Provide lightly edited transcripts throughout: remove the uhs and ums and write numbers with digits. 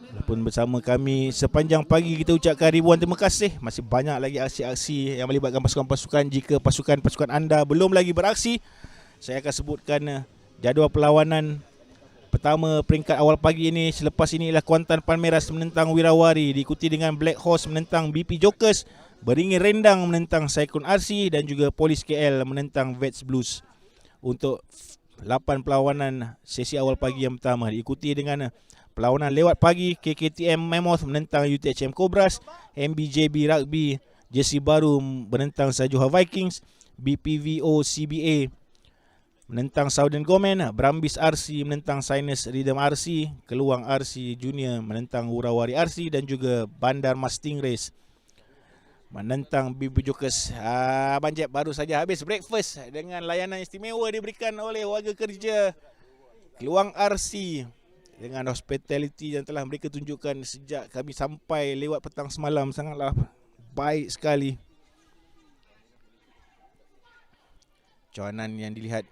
Walaupun bersama kami sepanjang pagi, kita ucapkan ribuan terima kasih. Masih banyak lagi aksi-aksi yang melibatkan pasukan-pasukan. Jika pasukan-pasukan anda belum lagi beraksi, saya akan sebutkan jadual perlawanan pertama peringkat awal pagi ini. Selepas ini ialah Kuantan Palmeiras menentang Wirawari, diikuti dengan Black Horse menentang BP Jokers, Beringin Rendang menentang Saikun RC, dan juga Polis KL menentang Vets Blues. Untuk 8 perlawanan sesi awal pagi yang pertama, diikuti dengan perlawanan lewat pagi, KKTM Mammoth menentang UTHM Cobras, MBJB Rugby jersey baru menentang Sajuha Vikings, BPVO CBA menentang Southern Gomen, Brambis RC menentang Sinus Rhythm RC, Keluang RC Junior menentang Wurawari RC, dan juga Bandar Mas Stingrays menentang BB Jokers. Abang Jeb baru saja habis breakfast dengan layanan istimewa diberikan oleh warga kerja Keluang RC dengan hospitality yang telah mereka tunjukkan sejak kami sampai lewat petang semalam. Sangatlah baik sekali. Cawanan yang dilihat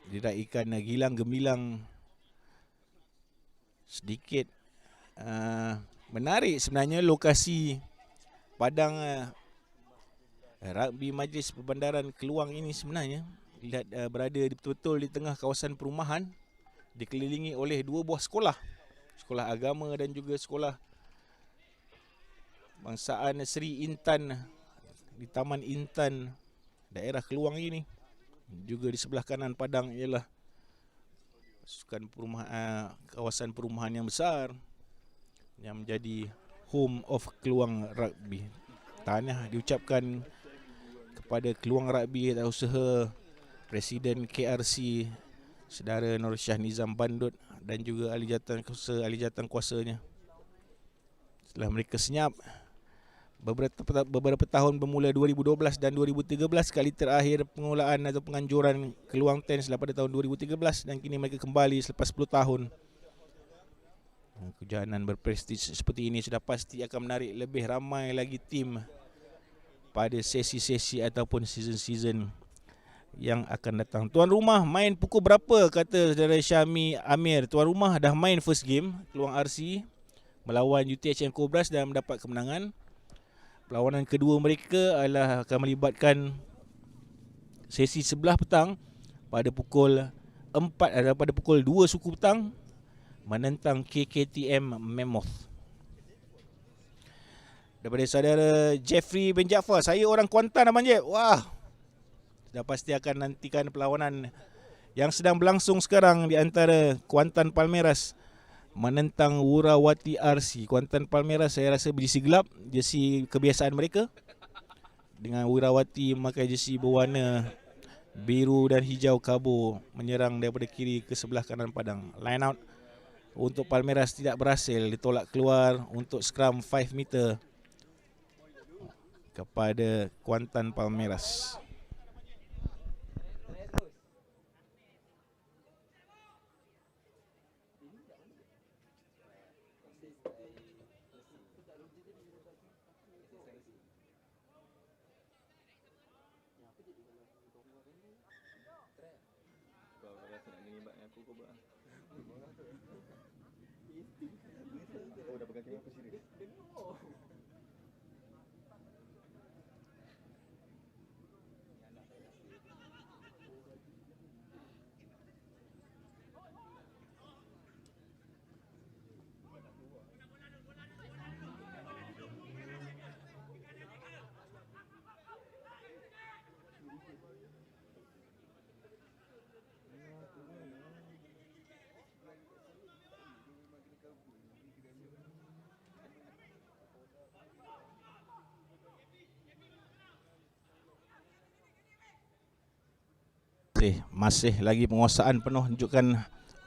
diraikan gilang gemilang, sedikit menarik sebenarnya lokasi padang rugby Majlis Perbandaran Keluang ini. Sebenarnya dilihat berada betul-betul di tengah kawasan perumahan, dikelilingi oleh 2 buah sekolah, sekolah agama dan juga sekolah bangsaan Seri Intan di Taman Intan daerah Keluang ini. Juga di sebelah kanan padang ialah pasukan perumahan, kawasan perumahan yang besar yang menjadi home of Keluang Rugby. Tahniah diucapkan kepada Keluang Rugby atas usaha Presiden KRC Saudara Nur Syah Nizam Bandut dan juga ahli jawatan kuasanya. Setelah mereka senyap beberapa tahun bermula 2012 dan 2013, kali terakhir pengelolaan atau penganjuran Keluang Tens pada tahun 2013, dan kini mereka kembali selepas 10 tahun. Kejohanan berprestij seperti ini sudah pasti akan menarik lebih ramai lagi tim pada sesi-sesi ataupun season-season yang akan datang. Tuan rumah main pukul berapa, kata saudara Syami Amir. Tuan rumah dah main first game, Keluang RC melawan UTHM Cobras dan mendapat kemenangan. Perlawanan kedua mereka adalah akan melibatkan sesi sebelah petang pada pukul 4 pada pukul 2 suku petang menentang KKTM Mammoth. Daripada saudara Jeffrey bin Jaafar, saya orang Kuantan Abang Jeb. Wah, dah pasti akan nantikan perlawanan yang sedang berlangsung sekarang di antara Kuantan Palmeiras menentang Wurawati RC. Kuantan Palmeiras saya rasa berjersey gelap, jersey kebiasaan mereka, dengan Wurawati memakai jersey berwarna biru dan hijau kabur menyerang daripada kiri ke sebelah kanan padang. Line out untuk Palmeiras tidak berhasil, ditolak keluar untuk scrum 5 meter kepada Kuantan Palmeiras. Masih lagi penguasaan penuh tunjukkan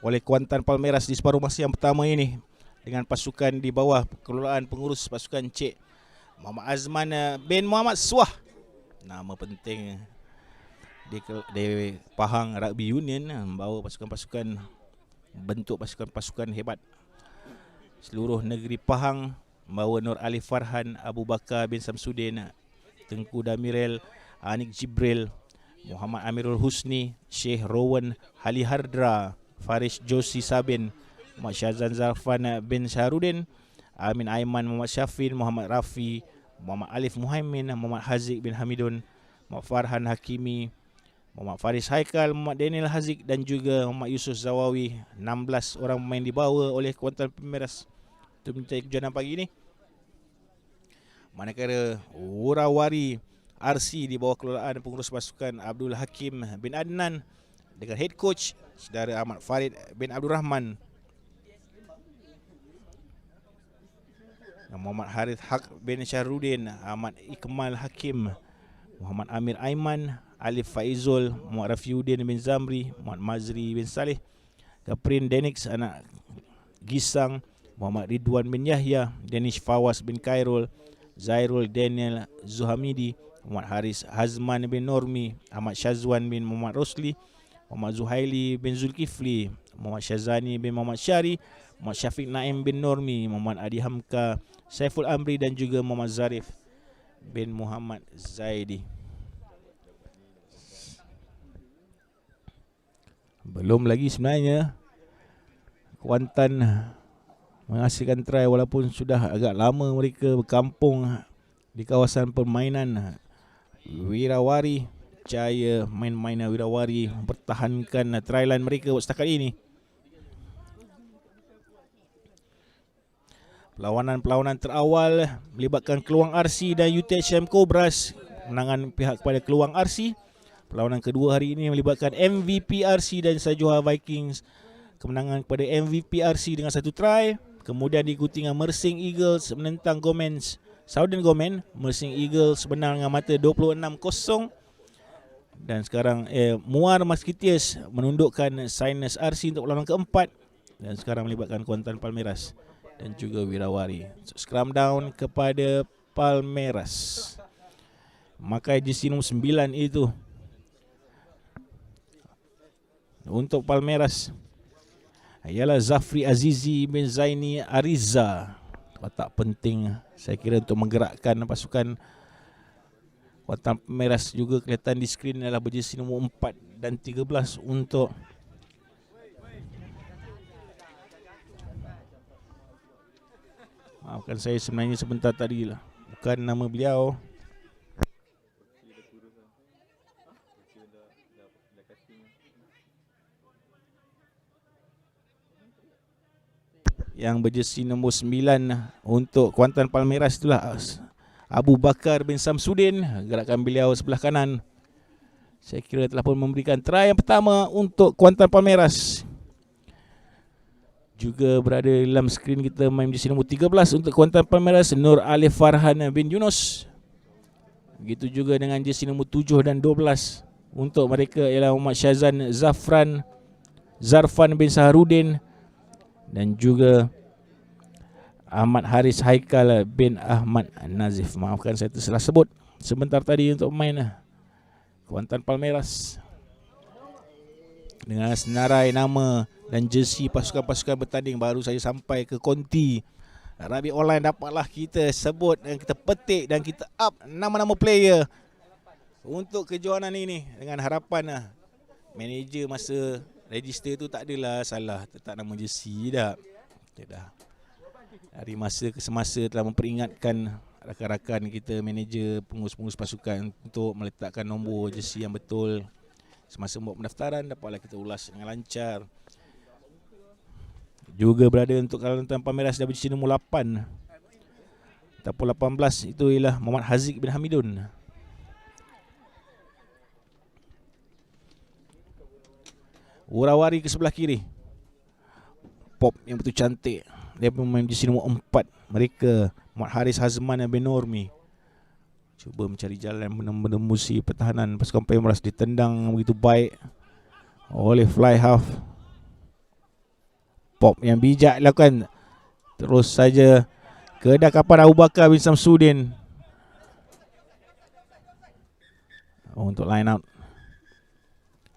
oleh Kuantan Palmeiras di separuh masa yang pertama ini, dengan pasukan di bawah pengelolaan pengurus pasukan Cik Muhammad Azman bin Muhammad Swah. Nama penting di Pahang Rugby Union, membawa pasukan-pasukan, bentuk pasukan-pasukan hebat. Seluruh negeri Pahang membawa Nur Ali Farhan, Abu Bakar bin Samsudin, Tengku Damirel, Anik Jibril, Muhammad Amirul Husni, Sheikh Rowan Halihardra, Faris Josi Sabin, Muhammad Syazan Zarfan bin Syahrudin, Amin Aiman, Muhammad Syafin, Muhammad Rafi, Muhammad Alif Muhaimin, Muhammad Haziq bin Hamidun, Muhammad Farhan Hakimi, Muhammad Faris Haikal, Muhammad Daniel Haziq dan juga Muhammad Yusuf Zawawi. 16 orang pemain dibawa oleh Kuantan Palmeiras untuk menyertai kejuaraan pagi ini. Manakala Wurawari RC di bawah kelolaan pengurus pasukan Abdul Hakim bin Adnan dengan head coach saudara Ahmad Farid bin Abdul Rahman, Muhammad Harith Haq bin Syahrudin, Ahmad Ikmal Hakim, Muhammad Amir Aiman, Alif Faizul, Muhammad Rafiuddin bin Zamri, Muhammad Mazri bin Saleh, Kaprin Denix anak Gisang, Muhammad Ridwan bin Yahya, Danish Fawas bin Khairul, Zairul Daniel Zuhamidi, Muhammad Haris Hazman bin Normi, Ahmad Syazwan bin Muhammad Rosli, Muhammad Zuhaili bin Zulkifli, Muhammad Syazani bin Muhammad Syari, Muhammad Syafiq Naim bin Normi, Muhammad Adi Hamka, Saiful Amri dan juga Muhammad Zarif bin Muhammad Zaidi. Belum lagi sebenarnya Kuantan menghasilkan try walaupun sudah agak lama mereka berkampung di kawasan permainan Wirawari. Jaya main-main Wirawari mempertahankan try line mereka setakat ini. Perlawanan terawal melibatkan Keluang RC dan UTHM Cobras. Kemenangan pihak kepada Keluang RC. Perlawanan kedua hari ini melibatkan MVP RC dan Sajoha Vikings. Kemenangan kepada MVP RC dengan 1 try. Kemudian diikuti dengan Mersing Eagles menentang Gomens Southern Gomen. Mersing Eagles menang dengan mata 26-0. Dan sekarang Muar Musketeers menundukkan Sinus RC untuk perlawanan keempat. Dan sekarang melibatkan Kuantan Palmeiras dan juga Wirawari. Scrum down kepada Palmeiras. Makai jersey nombor 9 itu untuk Palmeiras ialah Zafri Azizi bin Zaini Ariza. Watak penting saya kira untuk menggerakkan pasukan Kuantan Palmeiras. Juga kelihatan di skrin adalah berjersey nombor 4 dan 13 untuk maafkan saya sebenarnya sebentar tadi lah, bukan nama beliau. Yang berjersey nombor 9 untuk Kuantan Palmeiras itulah Abu Bakar bin Samsudin. Gerakan beliau sebelah kanan saya kira telah pun memberikan try yang pertama untuk Kuantan Palmeiras. Juga berada dalam skrin kita main jersey nombor 13 untuk Kuantan Palmeiras, Nur Alif Farhan bin Yunus. Begitu juga dengan jersey nombor 7 dan 12 untuk mereka ialah Muhammad Syazan Zarfan bin Saharudin dan juga Ahmad Haris Haikal bin Ahmad Nazif. Maafkan saya tersalah sebut sebentar tadi untuk main Kuantan Palmeiras. Dengan senarai nama dan jersey pasukan-pasukan bertanding baru saja sampai ke konti Rugby Online, dapatlah kita sebut dan kita petik dan kita up nama-nama player untuk kejohanan ini dengan harapan manager masa register tu tak adalah salah letak nama jersey dah. Dah. Dari masa ke semasa telah memperingatkan rakan-rakan kita, manager, pengurus-pengurus pasukan untuk meletakkan nombor jersey yang betul. Semasa membuat pendaftaran dapatlah kita ulas dengan lancar. Juga berada untuk Kuantan Palmeiras dah berjersey nombor 8 ataupun 18 itu ialah Muhammad Haziq bin Hamidun. Wurawari ke sebelah kiri. Pop yang betul cantik. Dia pemain jersey nombor 4 mereka, Muhammad Haris Hazman bin Normi. Cuba mencari jalan menembusi pertahanan pasukan Palmeiras, ditendang begitu baik oleh fly half. Pop yang bijak lakukan. Terus saja kedakapan Abu Bakar bin Samsudin untuk line out.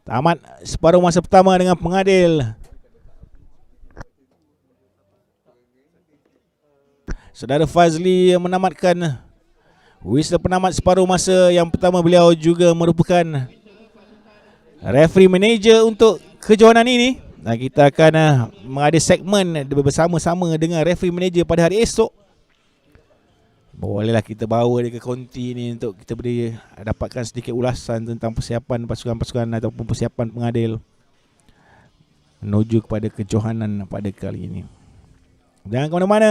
Tamat separuh masa pertama dengan pengadil. Saudara Fazli yang menamatkan whistle penamat separuh masa yang pertama. Beliau juga merupakan referee manager untuk kejohanan ini Dan kita akan mengada segmen bersama-sama dengan referee manager pada hari esok. Bolehlah kita bawa dia ke konti ni untuk kita boleh dapatkan sedikit ulasan tentang persiapan pasukan-pasukan ataupun persiapan pengadil menuju kepada kejohanan pada kali ini. Jangan ke mana-mana,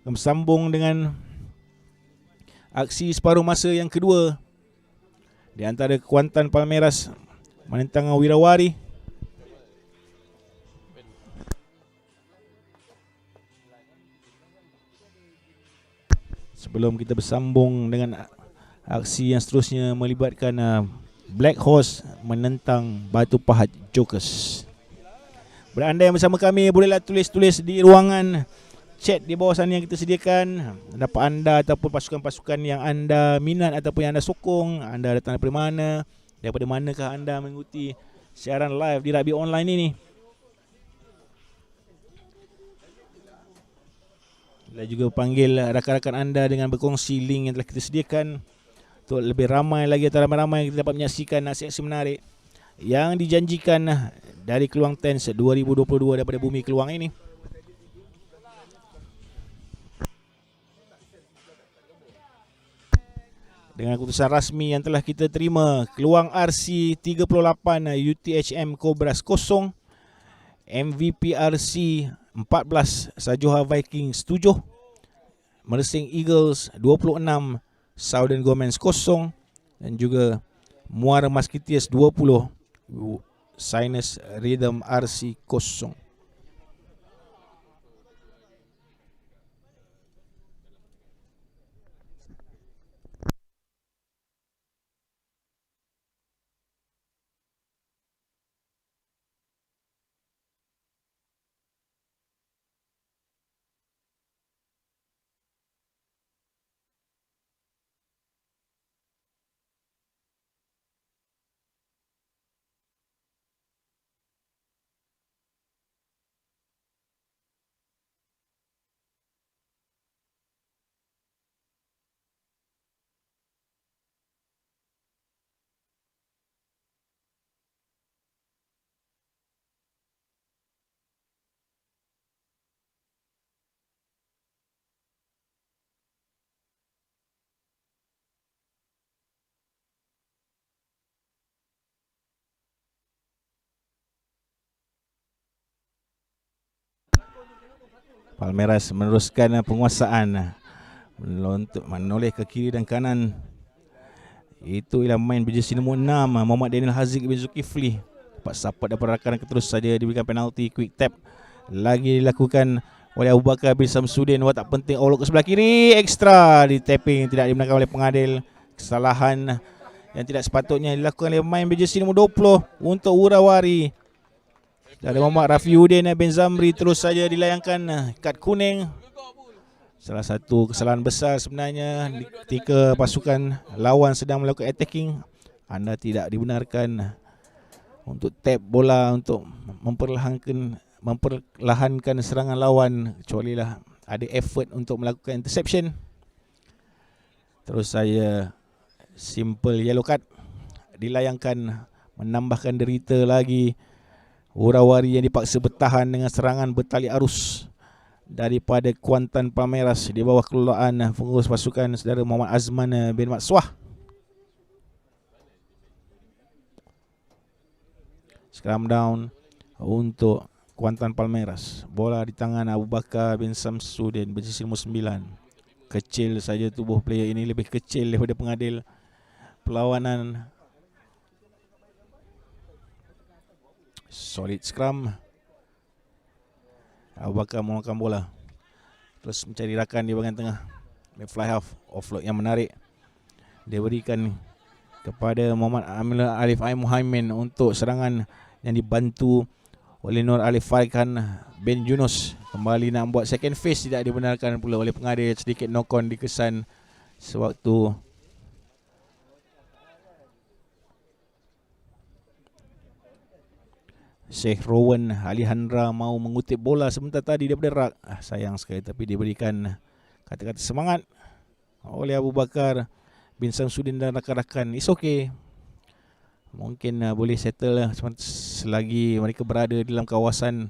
bersambung dengan aksi separuh masa yang kedua di antara Kuantan Palmeiras menentang Wirawari. Sebelum kita bersambung dengan aksi yang seterusnya melibatkan Black Horse menentang Batu Pahat Jokers. Beranda yang bersama kami bolehlah tulis-tulis di ruangan chat di bawah sana yang kita sediakan. Dapat anda ataupun pasukan-pasukan yang anda minat ataupun yang anda sokong. Anda datang daripada mana, daripada manakah anda mengikuti siaran live di rugby online ini. Dan juga panggil rakan-rakan anda dengan berkongsi link yang telah kita sediakan untuk lebih ramai lagi atau ramai-ramai kita dapat menyaksikan aksi-aksi menarik yang dijanjikan dari Keluang Tens 2022 daripada Bumi Keluang ini. Dengan keputusan rasmi yang telah kita terima, Keluang RC 38, UTHM Cobras 0, MVP RC 14, Sajoha Vikings 7, Mersing Eagles 26, Southern Gomens 0 dan juga Muara Musketeers 20, Sinus Rhythm RC 0. Palmeiras meneruskan penguasaan untuk menoleh ke kiri dan kanan. Itu ialah main berjersey nombor 6 Muhammad Daniel Haziq bin Zulkifli. Dapat support daripada rakan terus saja diberikan penalti. Quick tap lagi dilakukan oleh Abu Bakar bin Samsudin. Watak penting olok ke sebelah kiri. Ekstra di tapping tidak dibenarkan oleh pengadil. Kesalahan yang tidak sepatutnya dilakukan oleh pemain berjersey nombor 20 untuk Wirawari. Dari Muhammad Rafiuddin bin Zamri terus saja dilayangkan kad kuning. Salah satu kesalahan besar sebenarnya ketika pasukan lawan sedang melakukan attacking. Anda tidak dibenarkan untuk tap bola untuk memperlahankan serangan lawan, kecuali lah ada effort untuk melakukan interception. Terus saya simple yellow card dilayangkan, menambahkan derita lagi Wirawari yang dipaksa bertahan dengan serangan bertali arus daripada Kuantan Palmeiras di bawah kelolaan pengurus pasukan saudara Muhammad Azman bin Matswah. Scrum down untuk Kuantan Palmeiras. Bola di tangan Abu Bakar bin Samsudin berjersey nombor 9. Kecil saja tubuh player ini, lebih kecil daripada pengadil perlawanan. Solid scrum. Abu Bakar menggunakan bola, terus mencari rakan di bahagian tengah. Fly half offload yang menarik dia berikan kepada Muhammad Amil Alif Aim Muhaimin untuk serangan yang dibantu oleh Nur Alif Farkan bin Yunus. Kembali nak buat second phase, tidak dibenarkan pula oleh pengadil. Sedikit knock on dikesan sewaktu Sheikh Rowan Alihandra mau mengutip bola sebentar tadi daripada rak. Sayang sekali, tapi diberikan kata-kata semangat oleh Abu Bakar bin Samsudin dan rakan-rakan. It's okay. Mungkin boleh settle lah selagi mereka berada dalam kawasan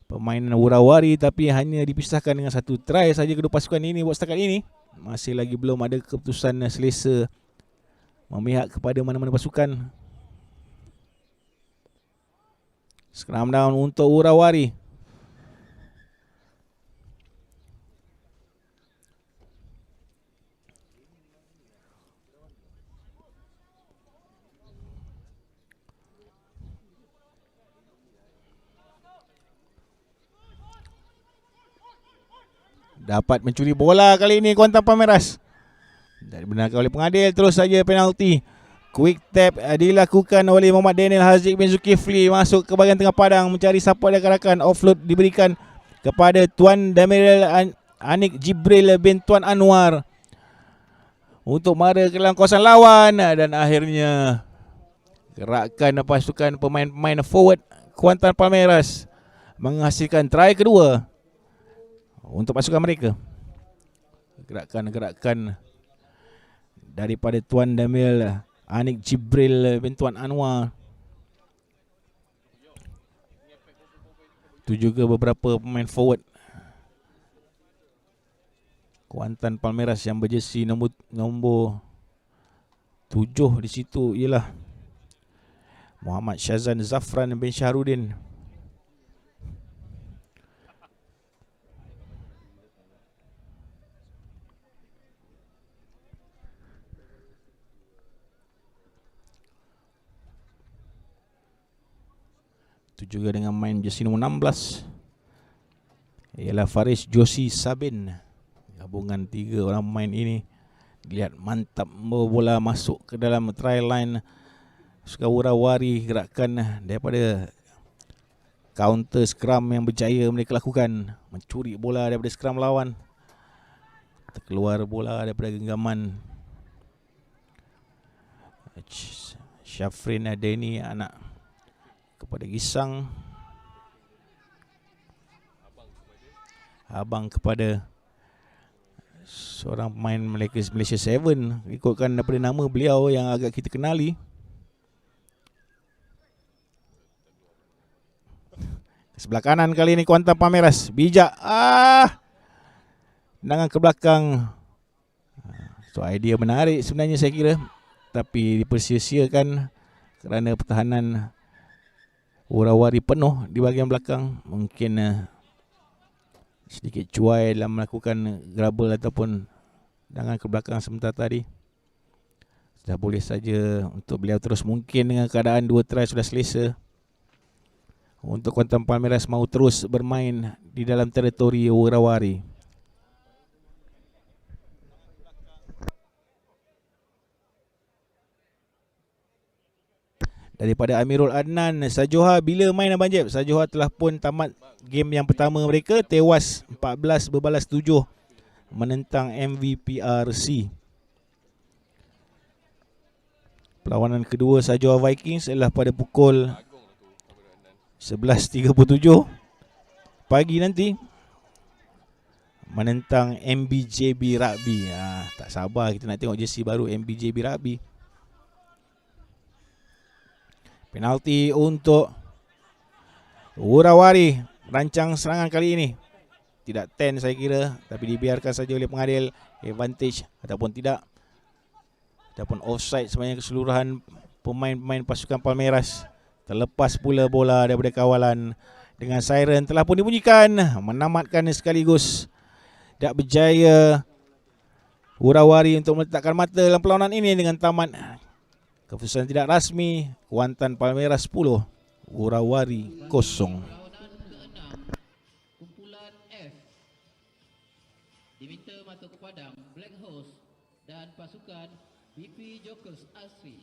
permainan Wurawari, tapi hanya dipisahkan dengan satu try saja kedua pasukan ini buat setakat ini. Masih lagi belum ada keputusan selesa memihak kepada mana-mana pasukan. Scrum down untuk Wurawari. Dapat mencuri bola kali ini Kuantan Palmeiras. Dan dibenarkan oleh pengadil, terus saja penalti. Quick tap dilakukan oleh Muhammad Daniel Haziq bin Zulkifli, masuk ke bahagian tengah padang mencari siapa dia rakan. Offload diberikan kepada Tuan Damiril Anik Jibril bin Tuan Anwar untuk mara ke dalam kawasan lawan, dan akhirnya gerakan pasukan pemain-pemain forward Kuantan Palmeiras menghasilkan try kedua untuk pasukan mereka. Gerakan-gerakan daripada Tuan Damil Anik Jibril bin Tuan Anwar. Itu juga beberapa pemain forward Kuantan Palmeiras yang berjersey nombor 7 di situ ialah Muhammad Syazan Zafran bin Syahrudin. Itu juga dengan main jersey nombor 16 ialah Faris Josi Sabin. Gabungan 3 orang pemain ini lihat mantap bola masuk ke dalam try line. Suka Wurawari, gerakan daripada counter scrum yang berjaya mereka lakukan, mencuri bola daripada scrum lawan. Terkeluar bola daripada genggaman Syafrin Adeni, anak kepada Gisang, abang kepada seorang pemain Malaysia 7, ikutkan daripada nama beliau yang agak kita kenali. Sebelah kanan kali ini Kuantan Palmeiras, bijak tendangan ke belakang. So idea menarik sebenarnya saya kira, tapi dipersia-siakan kerana pertahanan Wurawari penuh di bahagian belakang. Mungkin sedikit cuai dalam melakukan grabble ataupun tendangan ke belakang sebentar tadi. Sudah boleh saja untuk beliau terus, mungkin dengan keadaan 2 try sudah selesa. Untuk Kuantan Palmeiras mahu terus bermain di dalam teritori Wurawari. Daripada Amirul Adnan, Sajoha bila main Abang Jeb? Sajoha telah pun tamat game yang pertama mereka, tewas 14 berbalas 7 menentang MVPRC. Perlawanan kedua Sajoha Vikings adalah pada pukul 11.37 pagi nanti menentang MBJB Rugby. Tak sabar kita nak tengok jersey baru MBJB Rugby. Penalti untuk Wurawari. Rancang serangan kali ini tidak 10 saya kira, tapi dibiarkan saja oleh pengadil. Advantage ataupun tidak, ataupun offside sebenarnya keseluruhan pemain-pemain pasukan Palmeiras. Terlepas pula bola daripada kawalan. Dengan siren telah pun dibunyikan, menamatkan sekaligus. Tak berjaya Wurawari untuk meletakkan mata dalam perlawanan ini dengan tamat. Keputusan tidak rasmi, Kuantan Palmeiras 10, Wurawari 0. Kumpulan F diminta masuk ke padang Black Horse dan pasukan BP Jokers Asri.